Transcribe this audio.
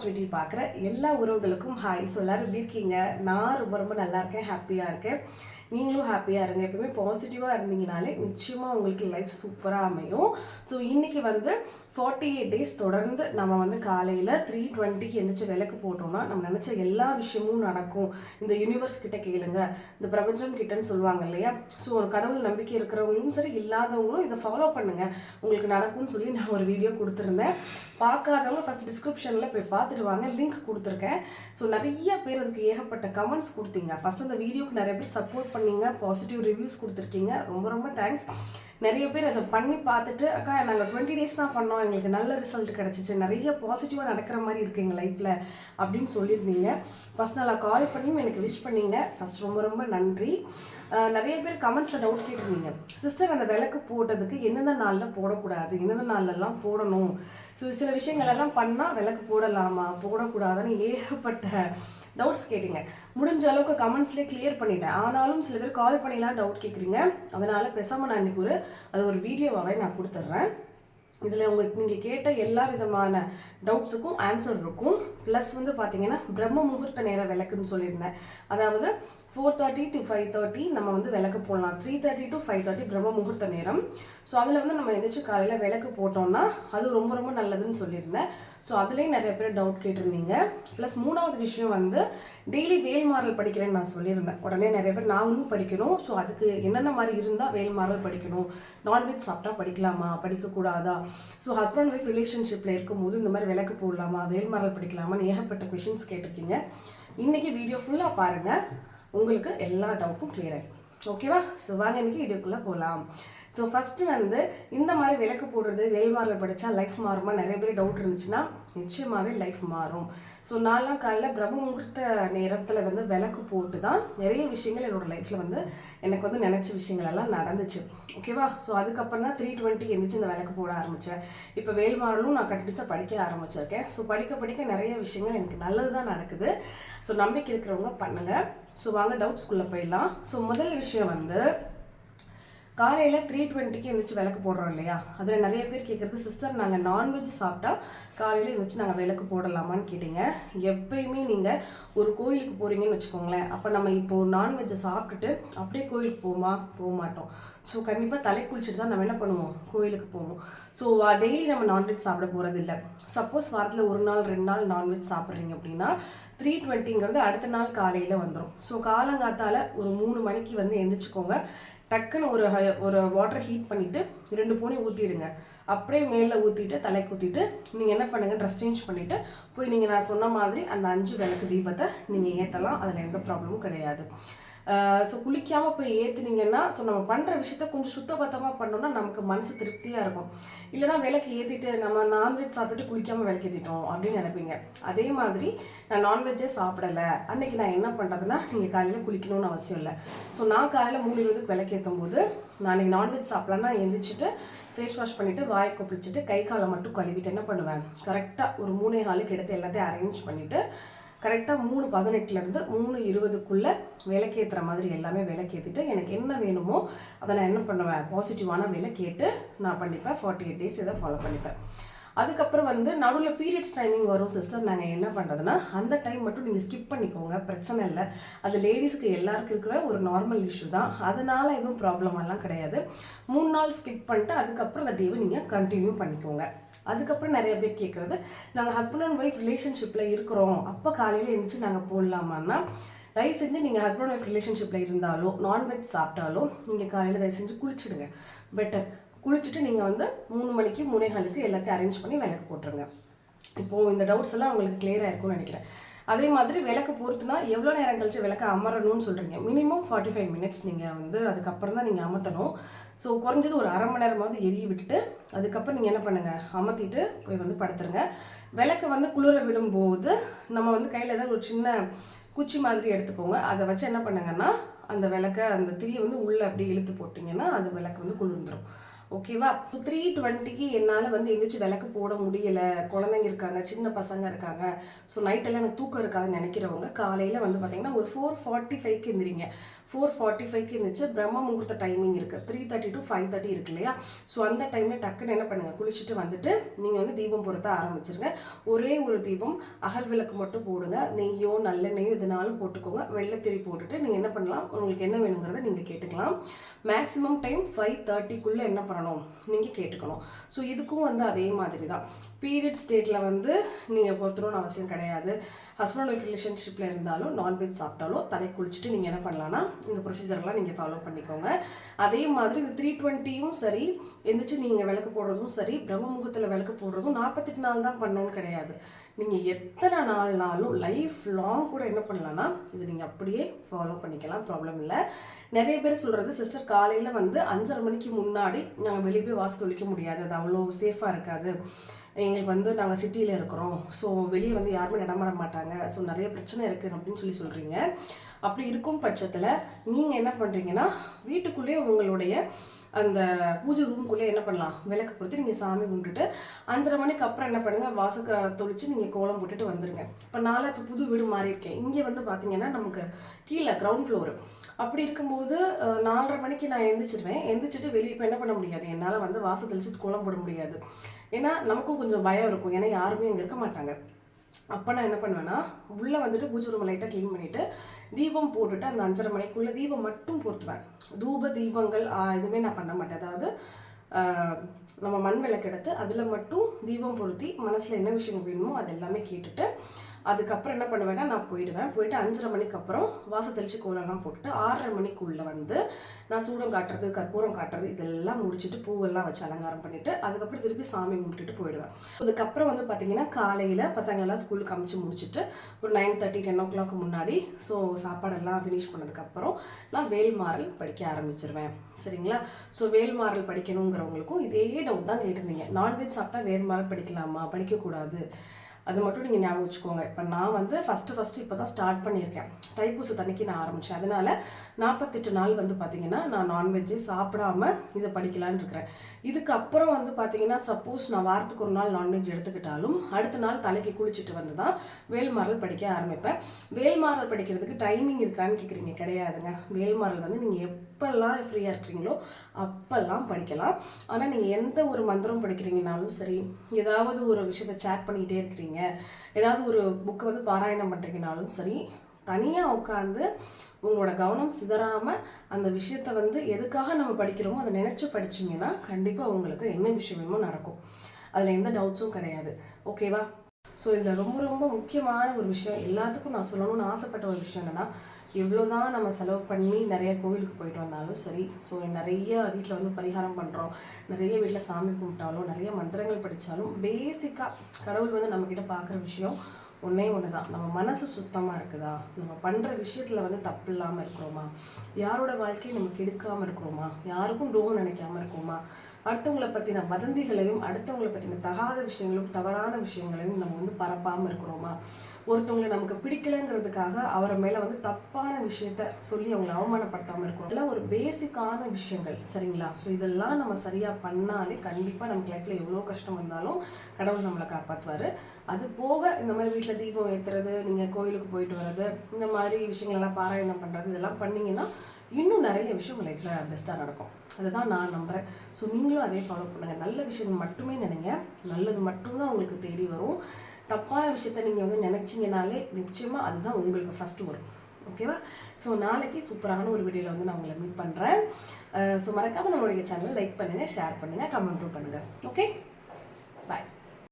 வீட்டில் பார்க்குற எல்லா உறவுகளுக்கும் ஹாய். ஸோ எல்லோரும் எப்படி இருக்கீங்க? நான் ரொம்ப ரொம்ப நல்லா இருக்கேன், ஹாப்பியாக இருக்கேன். நீங்களும் ஹாப்பியாக இருங்க. எப்பவுமே பாசிட்டிவாக இருந்தீங்கனாலே நிச்சயமாக உங்களுக்கு லைஃப் சூப்பராக அமையும். ஸோ இன்றைக்கி வந்து 48 டேஸ் தொடர்ந்து நம்ம வந்து காலையில் 3:20 எந்திரிச்சு விளக்கு போட்டோம்னா நம்ம நினச்ச எல்லா விஷயமும் நடக்கும். இந்த யூனிவர்ஸ் கிட்ட கேளுங்க, இந்த பிரபஞ்சம் கிட்டன்னு சொல்லுவாங்க இல்லையா? ஸோ ஒரு கடவுள் நம்பிக்கை இருக்கிறவங்களும் சரி, இல்லாதவங்களும் இதை ஃபாலோ பண்ணுங்கள், உங்களுக்கு நடக்கும்னு சொல்லி நான் ஒரு வீடியோ கொடுத்துருந்தேன். பார்க்காதவங்க ஃபஸ்ட் டிஸ்கிரிப்ஷனில் போய் பார்த்துட்டு வாங்க, லிங்க் கொடுத்துருக்கேன். ஸோ நிறைய பேர் அதுக்கு ஏகப்பட்ட கமெண்ட்ஸ் கொடுத்தீங்க. ஃபஸ்ட் அந்த வீடியோக்கு நிறைய பேர் சப்போர்ட் பண்ணீங்க, பாசிட்டிவ் ரிவ்யூஸ் கொடுத்துருக்கீங்க, ரொம்ப ரொம்ப தேங்க்ஸ். நிறைய பேர் அதை பண்ணி பார்த்துட்டு அக்கா நாங்கள் 20 டேஸ் தான் பண்ணோம், எங்களுக்கு நல்ல ரிசல்ட் கிடச்சிச்சு, நிறைய பாசிட்டிவாக நடக்கிற மாதிரி இருக்குது எங்கள் லைஃப்பில் அப்படின்னு சொல்லியிருந்தீங்க. ஃபஸ்ட் நல்லா கால் பண்ணியும் எனக்கு விஷ் பண்ணீங்க, ஃபஸ்ட் ரொம்ப ரொம்ப நன்றி. நிறைய பேர் கமெண்ட்ஸில் டவுட் கேட்டிருந்தீங்க, சிஸ்டர் அந்த விளக்கு போட்டதுக்கு எந்தெந்த நாளில் போடக்கூடாது, எந்தெந்த நாள்லலாம் போடணும், ஸோ சில விஷயங்களெல்லாம் பண்ணால் விளக்கு போடலாமா போடக்கூடாதுன்னு ஏகப்பட்ட டவுட்ஸ் கேட்டிங்க. முடிஞ்ச அளவுக்கு கமெண்ட்ஸ்லேயே கிளியர் பண்ணிட்டேன். ஆனாலும் சில பேர் கால் பண்ணிலாம் டவுட் கேட்குறீங்க. அதனால் பேசாமல் நான் இன்றைக்கி ஒரு வீடியோவாகவே நான் கொடுத்துட்றேன். இதில் உங்களுக்கு நீங்கள் கேட்ட எல்லா விதமான டவுட்ஸுக்கும் ஆன்சர் இருக்கும். ப்ளஸ் வந்து பார்த்தீங்கன்னா பிரம்ம முகூர்த்த நேர விளக்குன்னு சொல்லியிருந்தேன். அதாவது 4:30 to 5:30 நம்ம வந்து விளக்கு போடலாம். 3:30 to 5:30 பிரம்ம முகூர்த்த நேரம். ஸோ அதில் வந்து நம்ம எந்திரிச்சு காலையில் விளக்கு போட்டோம்னா அது ரொம்ப ரொம்ப நல்லதுன்னு சொல்லியிருந்தேன். ஸோ அதுலேயும் நிறைய பேர் டவுட் கேட்டிருந்தீங்க. ப்ளஸ் மூணாவது விஷயம் வந்து டெய்லி வேல்மாறல் படிக்கிறேன்னு நான் சொல்லியிருந்தேன். உடனே நிறைய பேர் நாங்களும் படிக்கணும், ஸோ அதுக்கு என்னென்ன மாதிரி இருந்தால் வேல்மாறல் படிக்கணும், நான்வெஜ் சாப்பிட்டா படிக்கலாமா படிக்கக்கூடாதா, ஸோ ஹஸ்பண்ட் ஒய்ஃப் ரிலேஷன்ஷிப்பில் இருக்கும்போது இந்த மாதிரி விளக்கு போடலாமா வேல்மாறல் படிக்கலாமான்னு ஏகப்பட்ட கொஷின்ஸ் கேட்டிருக்கீங்க. இன்றைக்கி வீடியோ ஃபுல்லாக பாருங்கள், உங்களுக்கு எல்லா டவுட்டும் கிளியர் ஆகிடும். ஓகேவா? ஸோ வாங்க இன்றைக்கி வீடியோக்குள்ளே போகலாம். ஸோ ஃபஸ்ட்டு வந்து இந்த மாதிரி விளக்கு போடுறது வேல்மாறல் படித்தா லைஃப் மாறுமா நிறைய பேர் டவுட் இருந்துச்சுன்னா நிச்சயமாகவே லைஃப் மாறும். ஸோ நான்லாம் காலையில் பிரம்ம முகூர்த்த நேரத்தில் வந்து விளக்கு போட்டு தான் நிறைய விஷயங்கள் என்னோடய லைஃப்பில் வந்து எனக்கு வந்து நினச்ச விஷயங்கள் எல்லாம் நடந்துச்சு. ஓகேவா? ஸோ அதுக்கப்புறம் தான் 3:20 எந்திரிச்சு இந்த விளக்கு போட ஆரம்பித்தேன். இப்போ வேல்மாறலும் நான் கண்டிப்பாக படிக்க ஆரம்பிச்சிருக்கேன். ஸோ படிக்க படிக்க நிறைய விஷயங்கள் எனக்கு நல்லது தான் நடக்குது. ஸோ நம்பிக்கை இருக்கிறவங்க பண்ணுங்கள். ஸோ வாங்க டவுட்ஸ்குள்ளே போயிடலாம். ஸோ முதல் விஷயம் வந்து காலையில் 3:20 எந்திரிச்சு விளக்கு போடுறோம் இல்லையா? அதில் நிறைய பேர் கேட்குறது, சிஸ்டர் நாங்கள் நான்வெஜ் சாப்பிட்டா காலையில் எந்திரிச்சு நாங்கள் விளக்கு போடலாமான்னு கேட்டிங்க. எப்பயுமே நீங்கள் ஒரு கோயிலுக்கு போகிறீங்கன்னு வச்சுக்கோங்களேன், அப்போ நம்ம இப்போது நான்வெஜ்ஜை சாப்பிட்டுட்டு அப்படியே கோயிலுக்கு போக மாட்டோம். ஸோ கண்டிப்பாக தலை குளிச்சுட்டு தான் நம்ம என்ன பண்ணுவோம், கோயிலுக்கு போவோம். ஸோ டெய்லி நம்ம நான்வெஜ் சாப்பிட போகிறது இல்லை. சப்போஸ் வாரத்தில் 1 நாள் 2 நாள் நான்வெஜ் சாப்பிட்றீங்க அப்படின்னா 3:20 அடுத்த நாள் காலையில் வந்துடும். ஸோ காலங்காத்தால் ஒரு 3 மணிக்கு வந்து எந்திரிச்சிக்கோங்க. டக்குன்னு ஒரு வாட்டர் ஹீட் பண்ணிவிட்டு 2 பூனி ஊற்றிடுங்க. அப்படியே மேலே ஊற்றிட்டு தலைக்கு ஊற்றிட்டு நீங்கள் என்ன பண்ணுங்கள், ட்ரெஸ் சேஞ்ச் பண்ணிவிட்டு போய் நீங்கள் நான் சொன்ன மாதிரி அந்த 5 விளக்கு தீபத்தை நீங்கள் ஏற்றலாம். அதில் எந்த ப்ராப்ளமும் கிடையாது. ஸோ குளிக்காமல் போய் ஏற்றுனீங்கன்னா ஸோ நம்ம பண்ணுற விஷயத்த கொஞ்சம் சுத்தபத்தமாக பண்ணோன்னா நமக்கு மனசு திருப்தியாக இருக்கும். இல்லைனா விளக்கு ஏற்றிட்டு நம்ம நான்வெஜ் சாப்பிட்டுட்டு குளிக்காமல் விளக்கு ஏற்றிட்டோம் அப்படின்னு நினைப்பீங்க. அதே மாதிரி நான் நான்வெஜ்ஜே சாப்பிடலை அன்றைக்கி நான் என்ன பண்ணுறதுன்னா, நீங்கள் காலையில் குளிக்கணும்னு அவசியம் இல்லை. ஸோ நான் காலையில் 3:20 விளக்கு ஏற்றும் போது நான் அன்றைக்கி நான்வெஜ் சாப்பிட்லான்னா எழுந்திரிச்சிட்டு ஃபேஸ் வாஷ் பண்ணிவிட்டு வாய் கொப்பளிச்சுட்டு கை காலை மட்டும் கழுவிட்டு என்ன பண்ணுவேன், கரெக்டாக ஒரு 3:15 எடுத்து எல்லாத்தையும் அரேஞ்ச் பண்ணிவிட்டு கரெக்டாக 3:18 3:20 விளக்கேற்றுற மாதிரி எல்லாமே விளக்கேற்றிட்டு எனக்கு என்ன வேணுமோ அதை நான் என்ன பண்ணுவேன், பாசிட்டிவான விளக்கேட்டு நான் பண்ணிப்பேன். 48 டேஸ் இதை ஃபாலோ பண்ணிப்பேன். அதுக்கப்புறம் வந்து நடுவில் பீரியட்ஸ் டைமிங் வரும் சிஸ்டர், நாங்கள் என்ன பண்ணுறதுன்னா அந்த டைம் மட்டும் நீங்கள் ஸ்கிப் பண்ணிக்கோங்க, பிரச்சனை இல்லை. அது லேடிஸுக்கு எல்லாருக்கும் இருக்கிற ஒரு நார்மல் இஷ்யூ தான், அதனால் எதுவும் ப்ராப்ளம் எல்லாம் கிடையாது. 3 நாள் ஸ்கிப் பண்ணிட்டு அதுக்கப்புறம் அந்த டேவை நீங்கள் கண்டினியூ பண்ணிக்கோங்க. அதுக்கப்புறம் நிறைய பேர் கேட்குறது, நாங்கள் ஹஸ்பண்ட் அண்ட் ஒய்ஃப் ரிலேஷன்ஷிப்பில் இருக்கிறோம், அப்போ காலையில் எழுந்திரிச்சு நாங்கள் போடலாமான்னா, தயவு செஞ்சு நீங்கள் ஹஸ்பண்ட் ஒய்ஃப் ரிலேஷன்ஷிப்பில் இருந்தாலும் நான்வெஜ் சாப்பிட்டாலும் நீங்கள் காலையில் தயவு செஞ்சு குளிச்சுடுங்க, பெட்டர். குளிச்சுட்டு நீங்கள் வந்து 3 மணிக்கு 3:15 எல்லாத்தையும் அரேஞ்ச் பண்ணி விளக்கு போட்டுருங்க. இப்போது இந்த டவுட்ஸ் எல்லாம் உங்களுக்கு கிளியராக இருக்கும்னு நினைக்கிறேன். அதே மாதிரி விளக்கு பொறுத்துனா எவ்வளோ நேரம் கழிச்சு விளக்கு அமரணும்னு சொல்கிறீங்க. மினிமம் 45 மினிட்ஸ் நீங்கள் வந்து அதுக்கப்புறம் தான் நீங்கள் அமர்த்தணும். ஸோ குறைஞ்சது ஒரு 1/2 மணி நேரமாவது எரிய விட்டுட்டு அதுக்கப்புறம் நீங்கள் என்ன பண்ணுங்கள், அமர்த்திட்டு போய் வந்து படுத்துருங்க. விளக்கு வந்து குளிர விடும்போது நம்ம வந்து கையில் ஏதாவது ஒரு சின்ன குச்சி மாதிரி எடுத்துக்கோங்க. அதை வச்சு என்ன பண்ணுங்கன்னா அந்த விளக்கை அந்த திரியை வந்து உள்ளே அப்படியே இழுத்து போட்டிங்கன்னா அது விளக்கு வந்து குளிர்ந்துடும். ஓகேவா? ஸோ 3:20 என்னால் வந்து எந்திரிச்சு விளக்கு போட முடியலை, குழந்தைங்க இருக்காங்க, சின்ன பசங்க இருக்காங்க, ஸோ நைட்டெல்லாம் எனக்கு தூக்கம் இருக்காதுன்னு நினைக்கிறவங்க காலையில் வந்து பார்த்திங்கன்னா ஒரு 4:45 எந்திரிங்க. 4:45க்கு இருந்துச்சு. பிரம்ம முகூர்த்த டைமிங் இருக்குது, 3:30 to 5:30 இருக்கு இல்லையா? ஸோ அந்த டைமில் டக்குன்னு என்ன பண்ணுங்கள், குளிச்சுட்டு வந்துட்டு நீங்கள் வந்து தீபம் பொருத்த ஆரம்பிச்சிருங்க. ஒரே ஒரு தீபம் அகல் விளக்கு மட்டும் போடுங்க. நெய்யோ நல்லெண்ணெய்யோ எதுனாலும் போட்டுக்கோங்க. வெள்ளைத்திரி போட்டுட்டு நீங்கள் என்ன பண்ணலாம், உங்களுக்கு என்ன வேணுங்கிறத நீங்கள் கேட்டுக்கலாம். மேக்ஸிமம் டைம் 5:30க்குள்ளே என்ன பண்ணணும், நீங்கள் கேட்டுக்கணும். ஸோ இதுக்கும் வந்து அதே மாதிரி தான். பீரியட் ஸ்டேட்டில் வந்து நீங்கள் பொறுத்தணும்னு அவசியம் கிடையாது. ஹஸ்பண்ட் ஒய்ஃப் ரிலேஷன்ஷிப்பில் இருந்தாலும் நான்வெஜ் சாப்பிட்டாலும் தலை குளிச்சுட்டு நீங்கள் என்ன பண்ணலான்னா இந்த ப்ரொசீஜர்லாம் நீங்கள் ஃபாலோ பண்ணிக்கோங்க. அதே மாதிரி இந்த 3:20யும் சரி, எந்திரிச்சு நீங்கள் விளக்கு போடுறதும் சரி, பிரம்ம முகூர்த்தத்தில் விளக்கு போடுறதும் 48 நாள் தான் பண்ணணும்னு கிடையாது. நீங்கள் எத்தனை நாள்னாலும் லைஃப் லாங் கூட என்ன பண்ணலான்னா இது நீங்கள் அப்படியே ஃபாலோ பண்ணிக்கலாம், ப்ராப்ளம் இல்லை. நிறைய பேர் சொல்கிறது, சிஸ்டர் காலையில் வந்து 5:30 மணிக்கு முன்னாடி நாங்கள் வெளியே போய் வாசல் தொளிக்க முடியாது, அது அவ்வளோ சேஃபாக இருக்காது, எங்களுக்கு வந்து நாங்கள் சிட்டியில் இருக்கிறோம், ஸோ வெளியே வந்து யாருமே நடமாட மாட்டாங்க, ஸோ நிறைய பிரச்சனை இருக்குது அப்படின்னு சொல்கிறீங்க. அப்படி இருக்கும் பட்சத்தில் நீங்கள் என்ன பண்ணுறீங்கன்னா வீட்டுக்குள்ளேயே உங்களுடைய அந்த பூஜை ரூம்குள்ளே என்ன பண்ணலாம், விளக்கு பொறுத்து நீங்கள் சாமி கும்பிட்டுட்டு 5:30 மணிக்கு அப்புறம் என்ன பண்ணுங்கள், வாசக்க தொளிச்சு நீங்கள் கோலம் போட்டுட்டு வந்துடுங்க. இப்போ இப்போ புது வீடு மாறி இருக்கேன். இங்கே வந்து பார்த்தீங்கன்னா நமக்கு கீழே கிரவுண்ட் ஃப்ளோரு. அப்படி இருக்கும்போது 4:30 மணிக்கு நான் எந்திரிச்சிடுவேன். எந்திரிச்சிட்டு வெளியே இப்போ என்ன பண்ண முடியாது, என்னால் வந்து வாசல் தெளிச்சுட்டு கோலம் போட முடியாது. ஏன்னா நமக்கும் கொஞ்சம் பயம் இருக்கும், ஏன்னா யாருமே அங்கே இருக்க மாட்டாங்க. அப்போ நான் என்ன பண்ணுவேன்னா உள்ளே வந்துட்டு பூஜை ரூமை லைட்டாக க்ளீன் பண்ணிவிட்டு தீபம் போட்டுட்டு அந்த 5:30 மணிக்குள்ளே தீபம் மட்டும் பொருத்துவேன். தூப தீபங்கள் எதுவுமே நான் பண்ண மாட்டேன். அதாவது நம்ம மண் விளக்கு எடுத்து அதில் மட்டும் தீபம் பொருத்தி மனசில் என்ன விஷயம் வேணுமோ அது எல்லாமே கேட்டுட்டு அதுக்கப்புறம் என்ன பண்ணுவேன்னா நான் போயிட்டு 5:30 மணிக்கு அப்புறம் வாசல் தெளிச்சு கோலம்லாம் போட்டுட்டு 6:30 மணிக்குள்ளே வந்து நான் சூடம் காட்டுறது, கற்பூரம் காட்டுறது இதெல்லாம் முடிச்சுட்டு பூவெல்லாம் வச்சு அலங்காரம் பண்ணிவிட்டு அதுக்கப்புறம் திருப்பி சாமி கும்பிட்டுட்டு போயிடுவேன். அதுக்கப்புறம் வந்து பார்த்தீங்கன்னா காலையில் பசங்களெல்லாம் ஸ்கூலுக்கு அமுச்சு முடிச்சுட்டு ஒரு 9:30 10 o'clock முன்னாடி ஸோ சாப்பாடெல்லாம் ஃபினிஷ் பண்ணதுக்கப்புறம் நான் வேல்மாறல் படிக்க ஆரம்பிச்சிருவேன். சரிங்களா? ஸோ வேல்மாறல் படிக்கணுங்கிறவங்களுக்கும் இதே டவுட் தான் கேட்டிருந்தீங்க, நான்வெஜ் சாப்பிட்டா வேல்மாறல் படிக்கலாமா, படிக்கக்கூடாது, அது மட்டும் நீங்கள் ஞாபகம் வச்சுக்கோங்க. இப்போ நான் வந்து ஃபஸ்ட்டு இப்போ தான் ஸ்டார்ட் பண்ணியிருக்கேன். தைப்பூச தண்ணிக்கு நான் ஆரம்பித்தேன். அதனால் 48 நாள் வந்து பார்த்திங்கன்னா நான் நான்வெஜ்ஜே சாப்பிடாமல் இதை படிக்கலான்னு இருக்கிறேன். இதுக்கப்புறம் வந்து பார்த்திங்கன்னா சப்போஸ் நான் வாரத்துக்கு ஒரு நாள் நான்வெஜ் எடுத்துக்கிட்டாலும் அடுத்த நாள் தலைக்கு குளிச்சுட்டு வந்து தான் வேல்மாறல் படிக்க ஆரம்பிப்பேன். வேல்மாறல் படிக்கிறதுக்கு டைமிங் இருக்கான்னு கேட்குறீங்க, கிடையாதுங்க. வேல்மாறல் வந்து நீங்கள் எப்போல்லாம் ஃப்ரீயாக இருக்கிறீங்களோ அப்போல்லாம் படிக்கலாம். ஆனால் நீங்கள் எந்த ஒரு மந்திரம் படிக்கிறீங்கனாலும் சரி, ஏதாவது ஒரு விஷயத்தை சேட் பண்ணிக்கிட்டே இருக்கிறீங்க, ஏதாவது ஒரு புக்கை வந்து பாராயணம் பண்ணுறீங்கனாலும் சரி, தனியாக உட்காந்து உங்களோட கவனம் சிதறாமல் அந்த விஷயத்தை வந்து எதுக்காக நம்ம படிக்கிறோமோ அதை நினச்சி படிச்சிங்கன்னா கண்டிப்பாக உங்களுக்கு என்ன விஷயமோ நடக்கும். அதில் எந்த டவுட்ஸும் கிடையாது. ஓகேவா? ஸோ இதில் ரொம்ப ரொம்ப முக்கியமான ஒரு விஷயம், எல்லாத்துக்கும் நான் சொல்லணும்னு ஆசைப்பட்ட ஒரு விஷயம் என்னென்னா, எவ்வளோதான் நம்ம செலவு பண்ணி நிறைய கோவிலுக்கு போயிட்டு வந்தாலும் சரி, ஸோ நிறைய வீட்டில் வந்து பரிகாரம் பண்ணுறோம், நிறைய வீட்டில் சாமி கும்பிட்டாலும் நிறைய மந்திரங்கள் படித்தாலும் பேசிக்காக கடவுள் வந்து நம்மக்கிட்ட பார்க்குற விஷயம் ஒன்றே ஒன்று தான், நம்ம மனசு சுத்தமாக இருக்குதா, நம்ம பண்ணுற விஷயத்தில் வந்து தப்பு இல்லாமல் இருக்கிறோமா, யாரோட வாழ்க்கையை நம்ம கெடுக்காமல் இருக்கிறோமா, யாருக்கும் துரோகம் நினைக்காமல் இருக்கோமா, அடுத்தவங்களை பற்றின வதந்திகளையும் அடுத்தவங்களை பற்றின தகாத விஷயங்களும் தவறான விஷயங்களையும் நம்ம வந்து பரப்பாமல் இருக்கிறோமா, ஒருத்தவங்களை நமக்கு பிடிக்கலைங்கிறதுக்காக அவரை மேலே வந்து தப்பான விஷயத்த சொல்லி அவங்களை அவமானப்படுத்தாமல் இருக்கிறோம். இதெல்லாம் ஒரு பேசிக்கான விஷயங்கள். சரிங்களா? ஸோ இதெல்லாம் நம்ம சரியாக பண்ணாலே கண்டிப்பாக நமக்கு லைஃப்பில் எவ்வளோ கஷ்டம் வந்தாலும் கடவுள் நம்மளை காப்பாற்றுவார். அது போக இந்த மாதிரி வீட்டில் தீபம் ஏற்றுறது, நீங்கள் கோயிலுக்கு போயிட்டு வர்றது, இந்த மாதிரி விஷயங்களெல்லாம் பாராயணம் பண்ணுறது, இதெல்லாம் பண்ணிங்கன்னா இன்னும் நிறைய விஷயம் உங்கள் லைஃப்பில் பெஸ்ட்டாக நடக்கும். அதுதான் நான் நம்புகிறேன். ஸோ நீங்களும் அதே ஃபாலோ பண்ணுங்கள். நல்ல விஷயம் மட்டுமே நினைங்க, நல்லது மட்டும்தான் உங்களுக்கு தேடி வரும். தப்பான விஷயத்த நீங்கள் வந்து நினச்சிங்கனாலே நிச்சயமாக அதுதான் உங்களுக்கு ஃபஸ்ட்டு வரும். ஓகேவா? ஸோ நாளைக்கு சூப்பரான ஒரு வீடியோவில் வந்து நான் உங்களை மீட் பண்ணுறேன். ஸோ மறக்காமல் நம்மளுடைய சேனலை லைக் பண்ணுங்கள், ஷேர் பண்ணுங்கள், கமெண்ட்டும் பண்ணுங்கள். ஓகே?